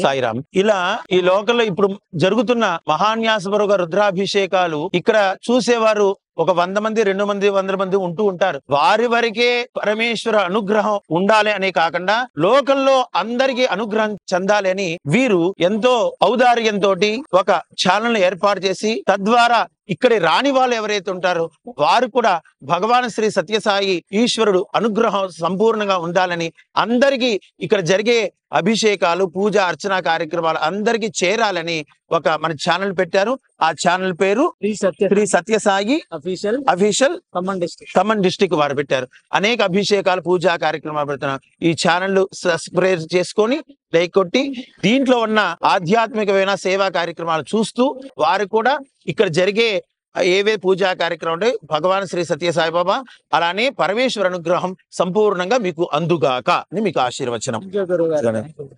సాయిరామ్. ఇలా ఈ లోకల్లో ఇప్పుడు జరుగుతున్న మహాన్యాసపరుగ రుద్రాభిషేకాలు ఇక్కడ చూసేవారు ఒక 100 మంది 200 మంది 100 మంది ఉంటూ ఉంటారు. వారి వరకే పరమేశ్వర అనుగ్రహం ఉండాలి అని కాకుండా లోకంలో అందరికీ అనుగ్రహం చెందాలి అని వీరు ఎంతో ఔదార్యంతో ఒక ఛానల్ ఏర్పాటు చేసి తద్వారా ఇక్కడ రాని వాళ్ళు ఎవరైతే ఉంటారో వారు కూడా భగవాన్ శ్రీ సత్యసాయి ఈశ్వరుడు అనుగ్రహం సంపూర్ణంగా ఉండాలని అందరికీ ఇక్కడ జరిగే అభిషేకాలు పూజ అర్చన కార్యక్రమాలు అందరికీ చేరాలని ఒక మన ఛానల్ పెట్టారు. ఆ ఛానల్ పేరు శ్రీ సత్యసాయి అఫీషియల్ ఖమ్మం డిస్టిక్ వారు పెట్టారు. అనేక అభిషేకాలు పూజా కార్యక్రమాలు పెడుతున్నారు. ఈ ఛానల్ సబ్స్క్రైబ్ చేసుకొని లైక్ కొట్టి దీంట్లో ఉన్న ఆధ్యాత్మికమైన సేవా కార్యక్రమాలు చూస్తూ వారు కూడా ఇక్కడ జరిగే ఏవే పూజా కార్యక్రమం అంటే భగవాన్ శ్రీ సత్యసాయి బాబా అలానే పరమేశ్వర అనుగ్రహం సంపూర్ణంగా మీకు అందుగాక అని మీకు ఆశీర్వచనం.